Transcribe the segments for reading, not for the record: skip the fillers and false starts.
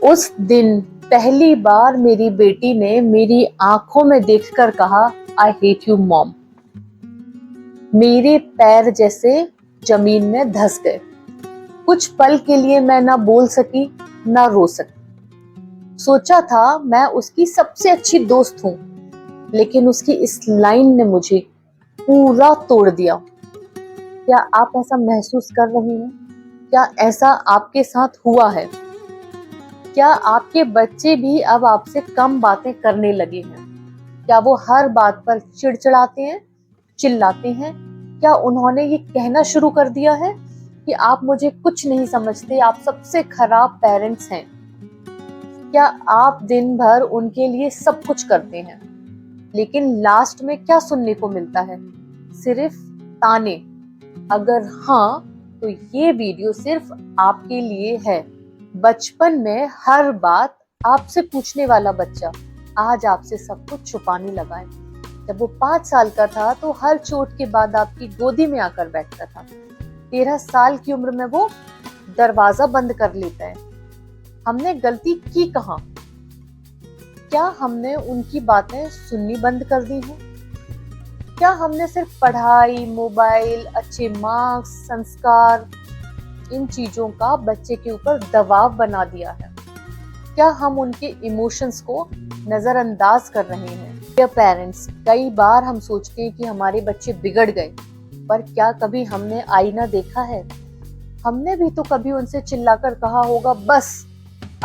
उस दिन पहली बार मेरी बेटी ने मेरी आंखों में देखकर कहा, आई हेट यू मॉम। मेरे पैर जैसे जमीन में धंस गए। कुछ पल के लिए मैं ना बोल सकी ना रो सकी। सोचा था मैं उसकी सबसे अच्छी दोस्त हूं, लेकिन उसकी इस लाइन ने मुझे पूरा तोड़ दिया। क्या आप ऐसा महसूस कर रहे हैं? क्या ऐसा आपके साथ हुआ है? क्या आपके बच्चे भी अब आपसे कम बातें करने लगे हैं? क्या वो हर बात पर चिड़चिड़ाते हैं, चिल्लाते हैं? क्या उन्होंने ये कहना शुरू कर दिया है कि आप मुझे कुछ नहीं समझते, आप सबसे खराब पेरेंट्स हैं? क्या आप दिन भर उनके लिए सब कुछ करते हैं, लेकिन लास्ट में क्या सुनने को मिलता है? सिर्फ ताने। अगर हाँ, तो ये वीडियो सिर्फ आपके लिए है। बचपन में हर बात आपसे पूछने वाला बच्चा आज आपसे सब कुछ छुपाने लगा है। जब वो 5 साल का था तो हर चोट के बाद आपकी गोदी में आकर बैठता था। 13 साल की उम्र में वो दरवाजा बंद कर लेता है। हमने गलती की कहाँ? क्या हमने उनकी बातें सुननी बंद कर दी हैं? क्या हमने सिर्फ पढ़ाई, मोबाइल, अच्छे मार्क्स, संस्कार, इन चीजों का बच्चे के ऊपर दबाव बना दिया है? क्या हम उनके इमोशंस को नजरअंदाज कर रहे हैं? डियर पेरेंट्स, कई बार हम सोचते हैं कि हमारे बच्चे बिगड़ गए, पर क्या कभी हमने आईना देखा है? हमने भी तो कभी उनसे चिल्लाकर कहा होगा, बस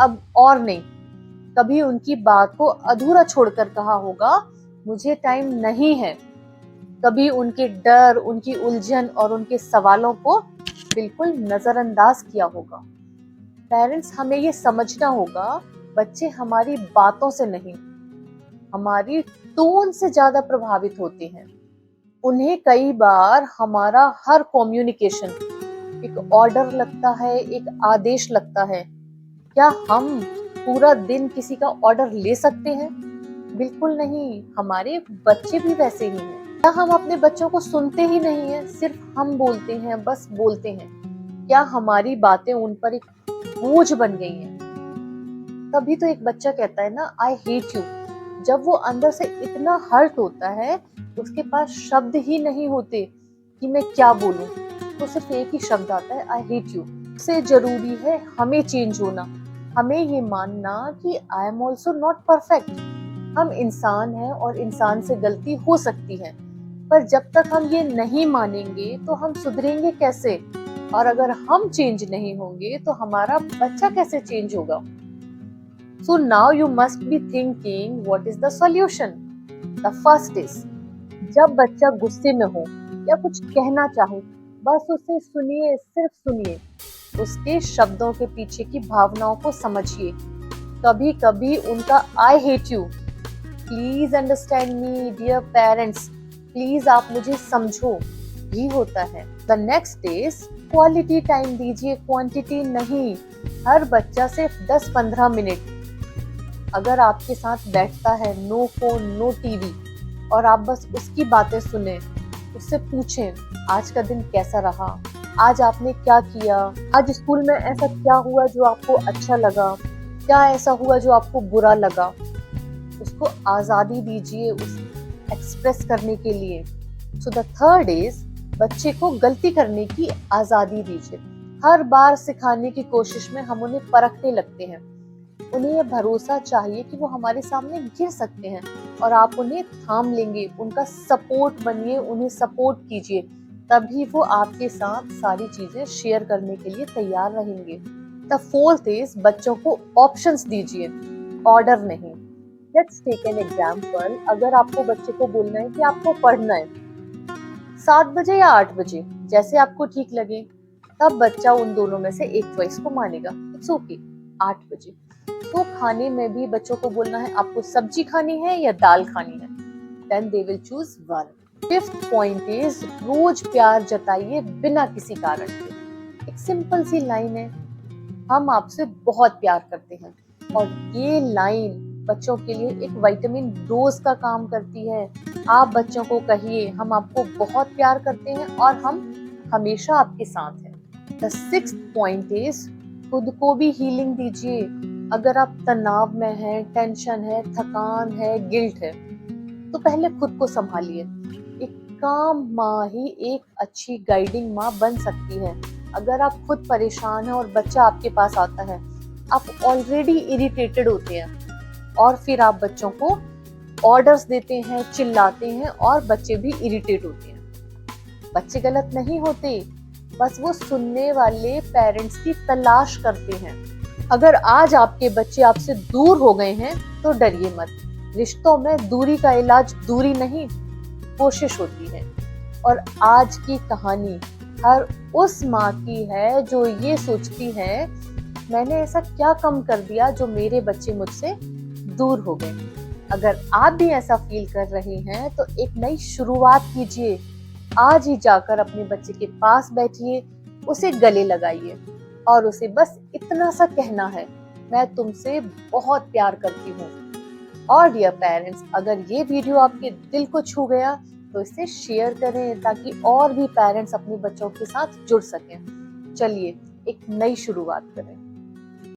अब और नहीं। कभी उनकी बात को अधूरा छोड़कर कहा होगा, मुझे टाइम नहीं है। कभी उनके डर, उनकी उलझन और उनके सवालों को बिल्कुल नजरअंदाज किया होगा। पेरेंट्स, हमें ये समझना होगा, बच्चे हमारी बातों से नहीं, हमारी टोन से ज्यादा प्रभावित होते हैं। उन्हें कई बार हमारा हर कम्युनिकेशन एक ऑर्डर लगता है, एक आदेश लगता है। क्या हम पूरा दिन किसी का ऑर्डर ले सकते हैं? बिल्कुल नहीं। हमारे बच्चे भी वैसे ही हैं। क्या हम अपने बच्चों को सुनते ही नहीं हैं? सिर्फ हम बोलते हैं, बस बोलते हैं। क्या हमारी बातें उन पर एक बोझ बन गई हैं? तभी तो एक बच्चा कहता है ना, आई हेट यू। जब वो अंदर से इतना हर्ट होता है, उसके पास शब्द ही नहीं होते कि मैं क्या बोलूं। तो सिर्फ एक ही शब्द आता है, आई हेट यू। सबसे जरूरी है हमें चेंज होना। हमें ये मानना कि I am also not perfect. हम इंसान हैं और इंसान से गलती हो सकती है, पर जब तक हम ये नहीं मानेंगे तो हम सुधरेंगे कैसे? और अगर हम चेंज नहीं होंगे तो हमारा बच्चा कैसे चेंज होगा? So now you must be thinking, what is the solution? The first is, जब बच्चा गुस्से में हो या कुछ कहना चाहे, बस उसे सुनिए, सिर्फ सुनिए। उसके शब्दों के पीछे की भावनाओं को समझिए। कभी कभी उनका I hate you, please understand me dear parents, please आप मुझे समझो, भी होता है। The next is, quality time दीजिए, क्वांटिटी नहीं। हर बच्चा सिर्फ 10-15 मिनट अगर आपके साथ बैठता है, नो फोन, नो टीवी, और आप बस उसकी बातें सुने, उससे पूछें, आज का दिन कैसा रहा, आज आपने क्या किया, आज स्कूल में ऐसा क्या हुआ जो आपको अच्छा लगा, क्या ऐसा हुआ जो आपको बुरा लगा। उसको आजादी दीजिए उस एक्सप्रेस करने के लिए। सो द थर्ड इज, बच्चे को गलती करने की आजादी दीजिए। हर बार सिखाने की कोशिश में हम उन्हें परखने लगते हैं। उन्हें यह भरोसा चाहिए कि वो हमारे सामने गिर सकते हैं और आप उन्हें थाम लेंगे, उनका सपोर्ट बनिए, उन्हें सपोर्ट कीजिए, तभी वो आपके साथ सारी चीजें शेयर करने के लिए तैयार रहेंगे। द फोर्थ इज, बच्चों को ऑप्शंस दीजिए, ऑर्डर नहीं। Let's take an example. अगर आपको बच्चे को बोलना है कि आपको पढ़ना है 7 बजे या 8 बजे, जैसे आपको ठीक लगे, तब बच्चा उन दोनों में से एक चॉइस को मानेगा। इट्स ओके, 8 बजे। तो खाने में भी बच्चों को बोलना है आपको सब्जी खानी है या दाल खानी है, then they will choose one. Fifth point is, रोज प्यार जताइए बिना किसी कारण के। एक सिंपल सी लाइन है, हम आपसे बहुत प्यार करते हैं, और ये लाइन बच्चों के लिए एक विटामिन डोज का काम करती है। आप बच्चों को कहिए, हम आपको बहुत प्यार करते हैं और हम हमेशा आपके साथ हैं। द सिक्स्थ पॉइंट इज, खुद को भी हीलिंग दीजिए। अगर आप तनाव में हैं, टेंशन है, थकान है, गिल्ट है, तो पहले खुद को संभालिए। एक काम माँ ही एक अच्छी गाइडिंग माँ बन सकती है। अगर आप खुद परेशान हैं और बच्चा आपके पास आता है, आप ऑलरेडी इरिटेटेड होते हैं और फिर आप बच्चों को ऑर्डर्स देते हैं, चिल्लाते हैं और बच्चे भी इरिटेट होते हैं। बच्चे गलत नहीं होते, बस वो सुनने वाले पेरेंट्स की तलाश करते हैं। अगर आज आपके बच्चे आपसे दूर हो गए हैं तो डरिए मत। रिश्तों में दूरी का इलाज दूरी नहीं, कोशिश होती है। और आज की कहानी हर उस माँ की है जो ये सोचती है, मैंने ऐसा क्या कम कर दिया जो मेरे बच्चे मुझसे दूर हो गए। अगर आप भी ऐसा फील कर रहे हैं तो एक नई शुरुआत कीजिए। आज ही जाकर अपने बच्चे के पास बैठिए, उसे गले लगाइए और उसे बस इतना सा कहना है, मैं तुमसे बहुत प्यार करती हूँ। और डियर पेरेंट्स, अगर ये वीडियो आपके दिल को छू गया तो इसे शेयर करें ताकि और भी पेरेंट्स अपने बच्चों के साथ जुड़ सकें। चलिए एक नई शुरुआत करें।